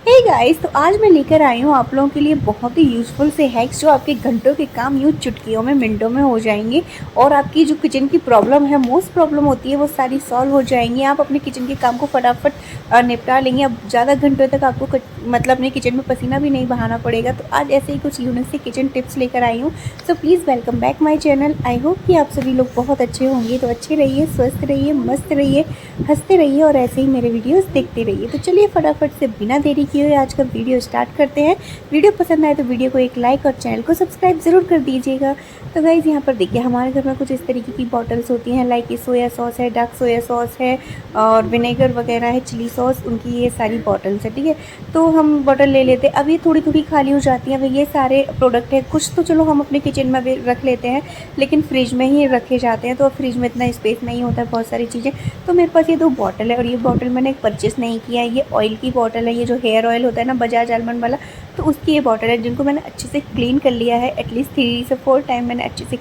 Hey guys, तो आज मैं लेकर आई हूँ आप लोगों के लिए बहुत ही यूज़फुल से हैक्स जो आपके घंटों के काम यूँ चुटकियों में मिनटों में हो जाएंगे और आपकी जो किचन की प्रॉब्लम है, मोस्ट प्रॉब्लम होती है, वो सारी सॉल्व हो जाएंगी। आप अपने किचन के काम को फटाफट निपटा लेंगे। अब ज़्यादा घंटों तक आपको मतलब अपने किचन में पसीना भी नहीं बहाना पड़ेगा। तो आज ऐसे ही कुछ यूनिक से किचन टिप्स लेकर आई हूँ। So please welcome back my channel. I hope कि आप सभी लोग बहुत अच्छे होंगे। तो अच्छे रहिए, स्वस्थ रहिए, मस्त रहिए, हंसते रहिए और ऐसे ही मेरे वीडियोस देखते रहिए। तो चलिए फटाफट से बिना देरी किए हुए आज का वीडियो स्टार्ट करते हैं। वीडियो पसंद आए तो वीडियो को एक लाइक और चैनल को सब्सक्राइब ज़रूर कर दीजिएगा। तो गाइज़, यहाँ पर देखिए हमारे घर में कुछ इस तरीके की बॉटल्स होती हैं, लाइक सोया सॉस है, डार्क सोया सॉस है और विनेगर वगैरह है, चिली सॉस, उनकी ये सारी बॉटल्स है। ठीक है, तो हम बॉटल ले लेते हैं। अब ये थोड़ी थोड़ी खाली हो जाती हैं। अब ये सारे प्रोडक्ट है, कुछ तो चलो हम अपने किचन में भी रख लेते हैं, लेकिन फ्रिज में ही रखे जाते हैं। तो फ्रिज में इतना स्पेस नहीं होता है बहुत सारी चीज़ें। तो मेरे पास ये दो बॉटल है और ये बॉटल मैंने परचेस नहीं किया है। ये ऑयल की बॉटल है, ये जो हेयर ऑयल होता है ना बजाज आलमंड वाला, तो उसकी ये बॉटल है, जिनको मैंने अच्छे से क्लीन कर लिया है। एटलीस्ट 3 से 4 टाइम मैंने अच्छे से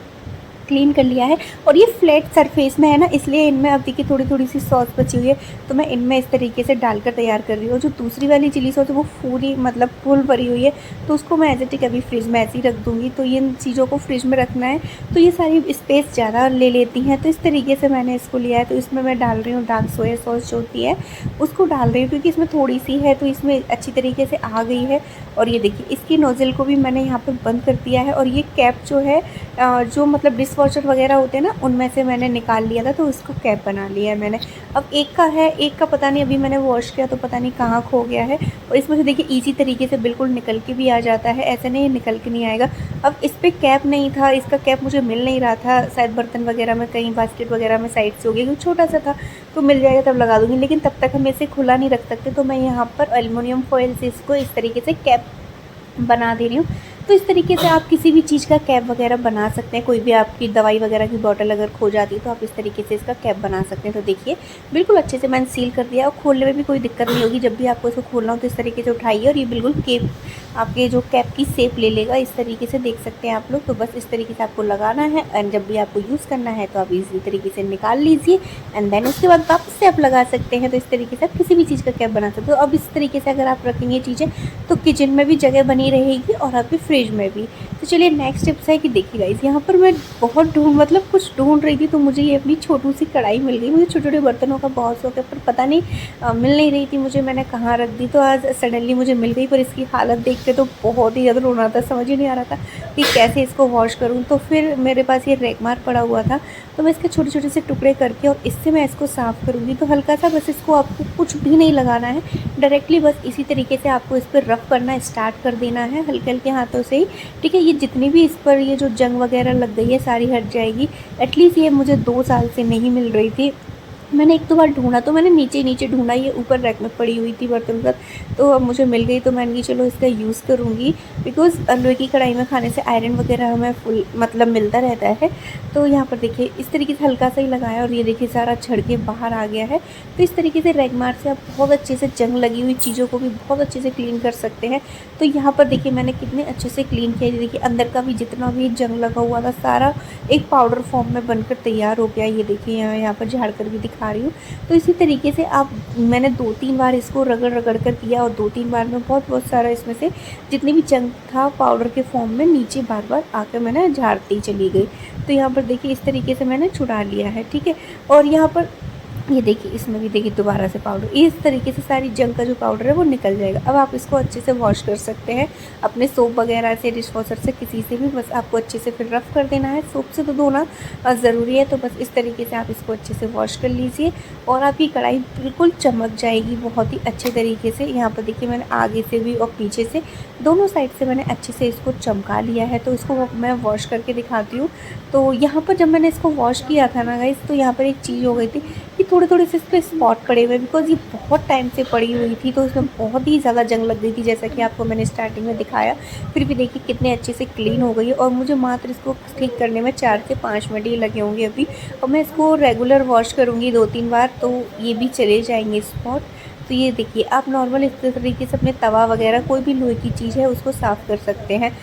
क्लीन कर लिया है। और ये फ्लैट सरफेस में है ना, इसलिए इनमें अब देखिए थोड़ी थोड़ी सी सॉस बची हुई है, तो मैं इनमें इस तरीके से डालकर तैयार कर रही हूँ। जो दूसरी वाली चिली सॉस है वो पूरी मतलब फुल भरी हुई है, तो उसको मैं एज इट इज़ अभी फ्रिज में ऐसे ही रख दूँगी। तो इन चीज़ों को फ्रिज में रखना है, तो ये सारी स्पेस ज़्यादा ले लेती हैं। तो इस तरीके से मैंने इसको लिया है। तो इसमें मैं डाल रही हूँ डार्क सोया सॉस जो होती है, उसको डाल रही हूँ, क्योंकि इसमें थोड़ी सी है तो इसमें अच्छी तरीके से आ गई है। और ये देखिए इसकी नोज़ल को भी मैंने यहाँ पर बंद कर दिया है। और ये कैप जो है, जो मतलब डिश वॉशर वगैरह होते हैं ना, उनमें से मैंने निकाल लिया था, तो उसको कैप बना लिया है मैंने। अब एक का है, एक का पता नहीं, अभी मैंने वॉश किया तो पता नहीं कहाँ खो गया है। और इसमें से देखिए इजी तरीके से बिल्कुल निकल के भी आ जाता है, ऐसे नहीं निकल के नहीं आएगा। अब इस पर कैप नहीं था, इसका कैप मुझे मिल नहीं रहा था, शायद बर्तन वगैरह में कहीं बास्केट वगैरह में साइड से हो गया, क्योंकि छोटा सा था। तो मिल जाएगा तब लगा दूँगी, लेकिन तब तक हम इसे खुला नहीं रख सकते। तो मैं यहाँ पर एल्युमिनियम फॉइल से इसको इस तरीके से कैप बना दे रही हूँ। तो इस तरीके से आप किसी भी चीज़ का कैप वगैरह बना सकते हैं। कोई भी आपकी दवाई वगैरह की बॉटल अगर खो जाती है तो आप इस तरीके से इसका कैप बना सकते हैं। तो देखिए बिल्कुल अच्छे से मैंने सील कर दिया, और खोलने में भी कोई दिक्कत नहीं होगी। जब भी आपको इसको खोलना हो तो इस तरीके से उठाइए और ये बिल्कुल कैप आपके जो कैप की शेप ले लेगा। इस तरीके से देख सकते हैं आप लोग। तो बस इस तरीके से आपको लगाना है, एंड जब भी आपको यूज़ करना है तो आप इसी तरीके से निकाल लीजिए, एंड देन उसके बाद वापस से आप लगा सकते हैं। तो इस तरीके से आप किसी भी चीज़ का कैप बना सकते हो। अब इस तरीके से अगर आप रखेंगे चीज़ें तो किचन में भी जगह बनी रहेगी और आपके फ्रिज में भी। तो चलिए नेक्स्ट टिप्स है कि देखिए गाइस, यहाँ पर मैं बहुत मतलब कुछ ढूंढ रही थी, तो मुझे ये अपनी छोटी सी कढ़ाई मिल गई। मुझे छोटे छोटे बर्तनों का बहुत शौक है, पर पता नहीं मिल नहीं रही थी मुझे, मैंने कहाँ रख दी। तो आज सडनली मुझे मिल गई, पर इसकी हालत देख के तो बहुत ही ज़्यादा रोना था, समझ ही नहीं आ रहा था कि कैसे इसको वॉश करूँ। तो फिर मेरे पास ये रेगमार पड़ा हुआ था, तो मैं इसके छोटे छोटे से टुकड़े करके और इससे मैं इसको साफ़ करूँगी। तो हल्का सा बस इसको आपको कुछ भी नहीं लगाना है, डायरेक्टली बस इसी तरीके से आपको इस पर रफ़ करना स्टार्ट कर देना है, हल्के हल्के हाथों से ही। ठीक है, ये जितनी भी इस पर ये जो जंग वगैरह लग गई है सारी हट जाएगी। एटलीस्ट ये मुझे 2 साल से नहीं मिल रही थी। मैंने एक दो बार ढूंढा, तो मैंने नीचे नीचे ढूंढा, ये ऊपर रैक में पड़ी हुई थी बर्तन पर, तो अब मुझे मिल गई। तो मैंने कहा चलो इसका यूज़ करूँगी, बिकॉज़ लोहे की कढ़ाई में खाने से आयरन वगैरह हमें फुल मतलब मिलता रहता है। तो यहाँ पर देखिए इस तरीके से हल्का सा ही लगाया और ये देखिए सारा छड़ के बाहर आ गया है। तो इस तरीके से रेगमार से आप बहुत अच्छे से जंग लगी हुई चीज़ों को भी बहुत अच्छे से क्लीन कर सकते हैं। तो यहाँ पर देखिए मैंने कितने अच्छे से क्लीन किया। देखिए अंदर का भी जितना भी जंग लगा हुआ था सारा एक पाउडर फॉर्म में बनकर तैयार हो गया। ये देखिए यहाँ पर झाड़ कर भी दिखा रही हूँ। तो इसी तरीके से आप मैंने 2-3 बार इसको रगड़ रगड़ कर किया, और 2-3 बार में बहुत सारा इसमें से जितनी भी जंग था पाउडर के फॉर्म में नीचे बार बार आकर मैंने झाड़ती चली गई। तो यहाँ पर देखिए इस तरीके से मैंने छुड़ा लिया है। ठीक है, और यहाँ पर ये देखिए इसमें भी देखिए दोबारा से पाउडर, इस तरीके से सारी जंग का जो पाउडर है वो निकल जाएगा। अब आप इसको अच्छे से वॉश कर सकते हैं अपने सोप वगैरह से, डिश वॉशर से, किसी से भी। बस आपको अच्छे से फिर रफ़ कर देना है। सोप से तो धोना ज़रूरी है, तो बस इस तरीके से आप इसको अच्छे से वॉश कर लीजिए और आपकी कढ़ाई बिल्कुल चमक जाएगी बहुत ही अच्छे तरीके से। यहाँ पर देखिए मैंने आगे से भी और पीछे से दोनों साइड से मैंने अच्छे से इसको चमका लिया है। तो इसको मैं वॉश करके दिखाती हूँ। तो यहाँ पर जब मैंने इसको वॉश किया था ना गाइस, तो यहाँ पर एक चीज़ हो गई थी कि थोड़े से इस पर स्पॉट पड़े हुए, बिकॉज़ ये बहुत टाइम से पड़ी हुई थी, तो इसमें बहुत ही ज़्यादा जंग लग गई थी, जैसा कि आपको मैंने स्टार्टिंग में दिखाया। फिर भी देखिए कितने अच्छे से क्लीन हो गई है, और मुझे मात्र इसको ठीक करने में 4 से 5 मिनट ही लगे होंगे अभी। और मैं इसको रेगुलर वॉश करूँगी 2-3 बार, तो ये भी चले जाएंगे स्पॉट। तो ये देखिए आप नॉर्मल इस तरीके से अपने तवा वगैरह कोई भी लोहे की चीज़ है उसको साफ़ कर सकते हैं।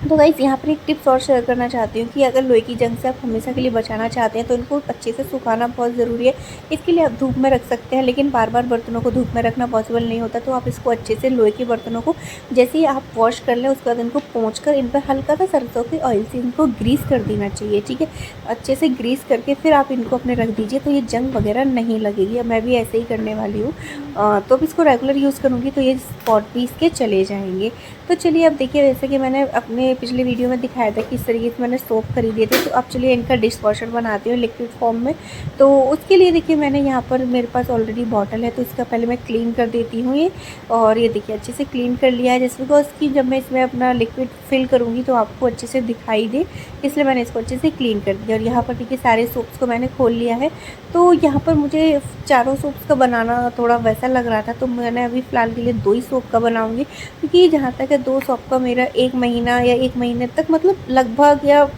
तो गाइज़ यहाँ पर एक टिप्स और शेयर करना चाहती हूँ कि अगर लोहे की जंग से आप हमेशा के लिए बचाना चाहते हैं तो इनको अच्छे से सुखाना बहुत ज़रूरी है। इसके लिए आप धूप में रख सकते हैं, लेकिन बार-बार बर्तनों को धूप में रखना पॉसिबल नहीं होता। तो आप इसको अच्छे से लोहे के बर्तनों को जैसे ही आप वॉश कर लें उसके बाद इनको पोंछ कर इन पर हल्का सा सरसों के ऑयल से इनको ग्रीस कर देना चाहिए, ठीक है। अच्छे से ग्रीस करके फिर आप इनको अपने रख दीजिए, तो ये जंग वगैरह नहीं लगेगी। अब मैं भी ऐसे ही करने वाली हूँ। तो अब इसको रेगुलर यूज़ करूँगी तो ये स्पॉट भी इसके चले जाएँगे। तो चलिए अब देखिए, जैसे कि मैंने अपने पिछले वीडियो में दिखाया था कि इस तरीके से मैंने सोप खरीदे थे, तो अब चलिए इनका डिश वॉशर बनाती हूँ लिक्विड फॉर्म में। तो उसके लिए देखिए मैंने यहाँ पर मेरे पास ऑलरेडी बॉटल है, तो इसका पहले मैं क्लीन कर देती हूँ ये। और ये देखिए अच्छे से क्लीन कर लिया है, जैसे बिकॉज कि जब मैं इसमें अपना लिक्विड फिल करूँगी तो आपको अच्छे से दिखाई दे, इसलिए मैंने इसको अच्छे से क्लीन कर दिया। और यहाँ पर देखिए सारे सोप्स को मैंने खोल लिया है। तो यहाँ पर मुझे चारों सोप्स का बनाना थोड़ा वैसा लग रहा था, तो मैंने अभी फ़िलहाल के लिए 2 ही सोप का बनाऊँगी, क्योंकि जहाँ तक है 2 सोप का मेरा 1 महीना या 1 महीने तक मतलब लगभग या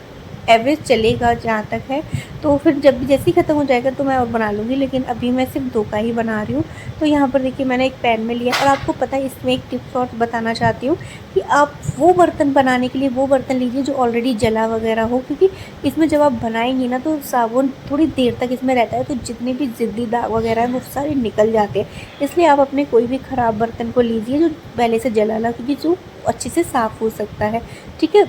एवरेज चलेगा जहाँ तक है। तो फिर जब भी जैसे ही ख़त्म हो जाएगा तो मैं और बना लूँगी, लेकिन अभी मैं सिर्फ 2 का ही बना रही हूँ। तो यहाँ पर देखिए मैंने एक पैन में लिया, और आपको पता है इसमें एक टिप्स और बताना चाहती हूँ कि आप वो बर्तन बनाने के लिए वो बर्तन लीजिए जो ऑलरेडी जला वगैरह हो, क्योंकि इसमें जब आप बनाएंगी ना तो साबुन थोड़ी देर तक इसमें रहता है, तो जितने भी ज़िद्दी दाग वगैरह है वो सारे निकल जाते हैं। इसलिए आप अपने कोई भी ख़राब बर्तन को लीजिए जो पहले से जला ला, क्योंकि जो अच्छे से साफ़ हो सकता है, ठीक है।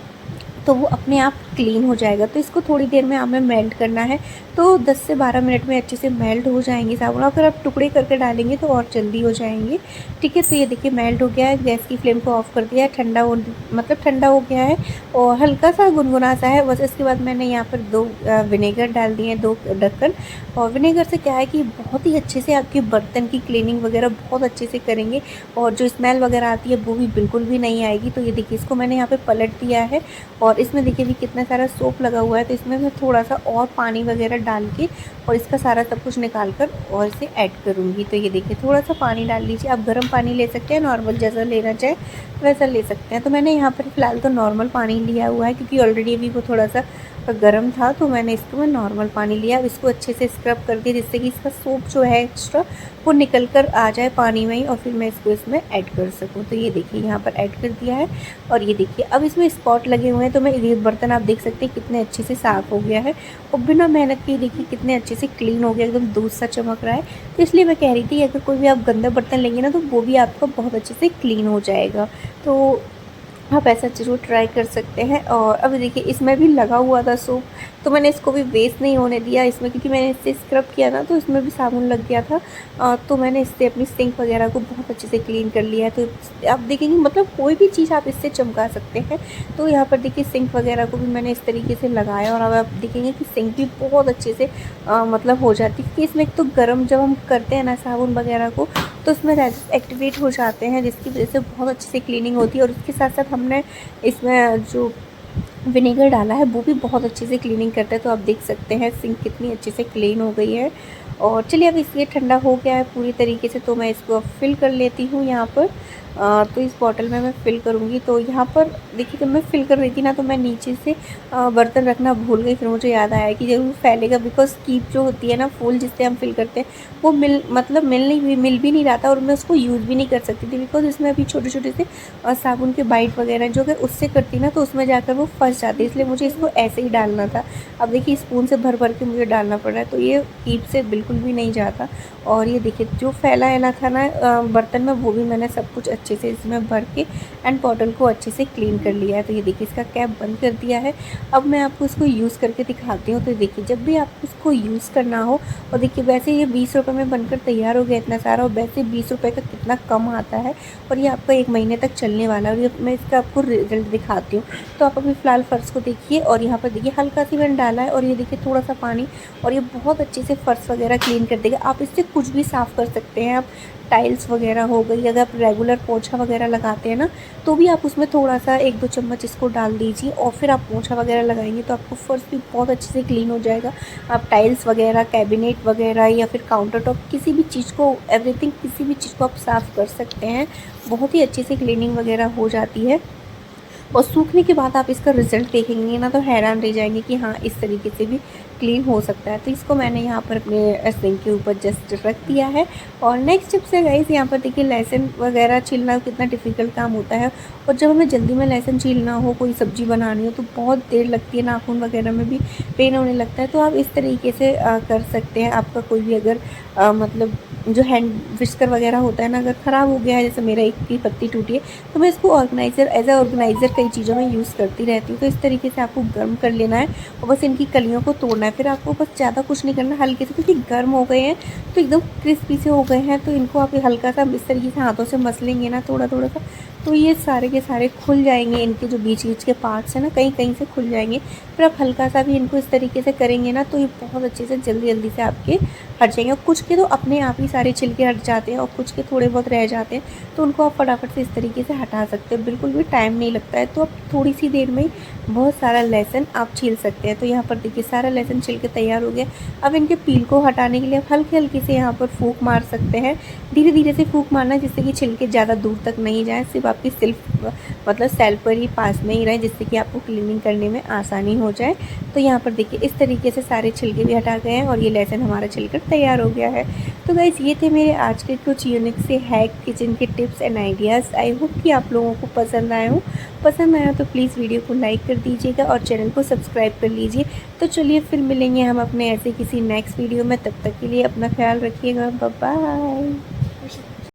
तो वो अपने आप क्लीन हो जाएगा। तो इसको थोड़ी देर में हमें मेल्ट करना है, तो 10 से 12 मिनट में अच्छे से मेल्ट हो जाएंगे साबुन। अगर आप टुकड़े करके डालेंगे तो और जल्दी हो जाएंगे, ठीक है। तो ये देखिए मेल्ट हो गया है, गैस की फ्लेम को ऑफ़ कर दिया है, ठंडा हो मतलब ठंडा हो गया है और हल्का सा गुनगुना सा है बस। इसके बाद मैंने यहाँ पर 2 विनेगर डाल दिए हैं, 2 ढक्कन। और विनेगर से क्या है कि बहुत ही अच्छे से आपके बर्तन की क्लीनिंग वगैरह बहुत अच्छे से करेंगे, और जो स्मेल वगैरह आती है वो भी बिल्कुल भी नहीं आएगी। तो ये देखिए इसको मैंने यहाँ पे पलट दिया है, और इसमें देखिए भी कितना सारा सोप लगा हुआ है, तो इसमें मैं थोड़ा सा और पानी वगैरह डाल के और इसका सारा सब कुछ निकाल कर और इसे ऐड करूँगी। तो ये देखिए थोड़ा सा पानी डाल लीजिए, आप गर्म पानी ले सकते हैं, नॉर्मल जैसा लेना चाहे वैसा ले सकते हैं। तो मैंने यहाँ पर फ़िलहाल तो नॉर्मल पानी लिया हुआ है, क्योंकि ऑलरेडी अभी वो थोड़ा सा गर्म था, तो मैंने इसको मैं नॉर्मल पानी लिया। अब इसको अच्छे से स्क्रब कर दिया, जिससे कि इसका सोप जो है एक्स्ट्रा वो निकल कर आ जाए पानी में ही, और फिर मैं इसको इसमें ऐड कर सकूँ। तो ये देखिए यहाँ पर ऐड कर दिया है, और ये देखिए अब इसमें स्पॉट लगे हुए हैं, तो मैं ये बर्तन आप देख सकते हैं कितने अच्छे से साफ़ हो गया है, और बिना मेहनत के देखिए कितने अच्छे से क्लीन हो गया, एकदम दूध सा चमक रहा है। तो इसलिए मैं कह रही थी अगर कोई भी आप गंदा बर्तन लेंगे ना तो वो भी आपका बहुत अच्छे से क्लीन हो जाएगा। तो आप ऐसा ज़रूर ट्राई कर सकते हैं। और अब देखिए इसमें भी लगा हुआ था सोप, तो मैंने इसको भी वेस्ट नहीं होने दिया इसमें, क्योंकि मैंने इससे स्क्रब किया ना तो इसमें भी साबुन लग गया था। तो मैंने इससे अपनी सिंक वगैरह को बहुत अच्छे से क्लीन कर लिया है। तो आप देखेंगे मतलब कोई भी चीज़ आप इससे चमका सकते हैं। तो यहाँ पर देखिए सिंक वगैरह को भी मैंने इस तरीके से लगाया, और अब आप देखेंगे कि सिंक भी बहुत अच्छे से मतलब हो जाती है, क्योंकि इसमें एक तो गर्म जब हम करते हैं ना साबुन वगैरह को तो उसमें रैशेस एक्टिवेट हो जाते हैं, जिसकी वजह से बहुत अच्छे से क्लीनिंग होती है। और उसके साथ साथ हमने इसमें जो विनेगर डाला है वो भी बहुत अच्छे से क्लीनिंग करता है। तो आप देख सकते हैं सिंक कितनी अच्छे से क्लीन हो गई है। और चलिए अब इसलिए ठंडा हो गया है पूरी तरीके से, तो मैं इसको अब फिल कर लेती हूँ यहाँ पर। तो इस बॉटल में मैं फ़िल करूँगी। तो यहाँ पर देखिए जब मैं फ़िल कर रही थी ना तो मैं नीचे से बर्तन रखना भूल गई, फिर मुझे याद आया कि ज़रूर फैलेगा, बिकॉज़ कीप जो होती है ना फूल जिससे हम फ़िल करते हैं वो मिल भी नहीं रहा था, और मैं उसको यूज़ भी नहीं कर सकती थी, बिकॉज़ इसमें अभी छोटे छोटे से साबुन के बाइट वगैरह जो अगर उससे करती ना तो उसमें जाकर वो फंस जाती, इसलिए मुझे इसको ऐसे ही डालना था। अब देखिए स्पून से भर भर के मुझे डालना पड़ रहा है, तो ये कीप से बिल्कुल भी नहीं जाता। और ये देखिए जो फैला था ना बर्तन में वो भी मैंने सब कुछ अच्छे से इसमें भर के एंड बॉटल को अच्छे से क्लीन कर लिया है। तो ये देखिए इसका कैप बंद कर दिया है। अब मैं आपको इसको यूज़ करके दिखाती हूँ। तो देखिए जब भी आपको इसको यूज़ करना हो, और देखिए वैसे ये 20 रुपये में बनकर तैयार हो गया इतना सारा, और वैसे 20 रुपये का कितना कम आता है, और ये आपका 1 महीने तक चलने वाला है। और ये मैं इसका आपको रिजल्ट दिखाती हूँ। तो आप अभी फ़िलहाल फ़र्श को देखिए, और यहाँ पर देखिए हल्का सी मैंने डाला है, और ये देखिए थोड़ा सा पानी, और ये बहुत अच्छे से फ़र्श वगैरह क्लीन कर देगा। आप इससे कुछ भी साफ़ कर सकते हैं। आप टाइल्स वगैरह हो गई, अगर आप रेगुलर पोछा वगैरह लगाते हैं ना तो भी आप उसमें थोड़ा सा 1-2 चम्मच इसको डाल दीजिए, और फिर आप पोछा वगैरह लगाएंगे तो आपको फ़र्श भी बहुत अच्छे से क्लीन हो जाएगा। आप टाइल्स वगैरह, कैबिनेट वगैरह या फिर काउंटर टॉप किसी भी चीज़ को किसी भी चीज़ को आप साफ़ कर सकते हैं। बहुत ही अच्छे से क्लीनिंग वगैरह हो जाती है, और सूखने के बाद आप इसका रिज़ल्ट देखेंगे ना तो हैरान रह जाएंगे कि हाँ इस तरीके से भी क्लीन हो सकता है। तो इसको मैंने यहाँ पर अपने सिंक के ऊपर जस्ट रख दिया है। और नेक्स्ट टिप्स है गाइस, यहाँ पर देखिए लहसुन वगैरह छीलना कितना डिफ़िकल्ट काम होता है, और जब हमें जल्दी में लहसुन छीलना हो, कोई सब्ज़ी बनानी हो, तो बहुत देर लगती है, नाखून वगैरह में भी पेन होने लगता है। तो आप इस तरीके से कर सकते हैं। आपका कोई भी अगर मतलब जो हैंड विस्कर वगैरह होता है ना, अगर ख़राब हो गया है, जैसे मेरा एक की पत्ती टूटी है, तो मैं इसको ऑर्गेनाइज़र एज अ ऑर्गेनाइज़र कई चीज़ों में यूज़ करती रहती हूँ। तो इस तरीके से आपको गर्म कर लेना है और बस इनकी कलियों को तोड़ना है। फिर आपको बस ज़्यादा कुछ नहीं करना, हल्के से, क्योंकि गर्म हो गए हैं तो एकदम क्रिस्पी से हो गए हैं, तो इनको आप हल्का सा इस तरीके से हाथों से मसलेंगे ना थोड़ा थोड़ा सा, तो ये सारे के सारे खुल जाएंगे। इनके जो बीच बीच के पार्ट्स हैं ना, कहीं कहीं से खुल जाएंगे। फिर आप हल्का सा भी इनको इस तरीके से करेंगे ना, तो ये बहुत अच्छे से जल्दी जल्दी से आपके हट जाएंगे। और कुछ के तो अपने आप ही सारे छिलके हट जाते हैं, और कुछ के थोड़े बहुत रह जाते हैं, तो उनको आप फटाफट से इस तरीके से हटा सकते हैं। बिल्कुल भी टाइम नहीं लगता है, तो आप थोड़ी सी देर में बहुत सारा लहसुन आप छील सकते हैं। तो यहाँ पर देखिए सारा लहसुन छिल के तैयार हो गया। अब इनके पील को हटाने के लिए आप हल्के हल्के से यहाँ पर फूंक मार सकते हैं। धीरे धीरे से फूंक मारना है, जिससे कि छिलके ज़्यादा दूर तक नहीं जाए, सिर्फ आपकी मतलब सेल पर ही पास में ही रहे, जिससे कि आपको क्लीनिंग करने में आसानी हो जाए। तो यहाँ पर देखिए इस तरीके से सारे छिलके भी हटा गए हैं और ये लहसुन हमारा छिलकर तैयार हो गया है। तो गाइस ये थे मेरे आज के कुछ यूनिक से हैक किचन के tips and ideas. I hope कि आप लोगों को पसंद आए हो। पसंद आया तो प्लीज़ वीडियो को लाइक कर दीजिएगा और चैनल को सब्सक्राइब कर लीजिए। तो चलिए फिर मिलेंगे हम अपने ऐसे किसी नेक्स्ट वीडियो में, तब तक के लिए अपना ख्याल रखिएगा। Bye bye.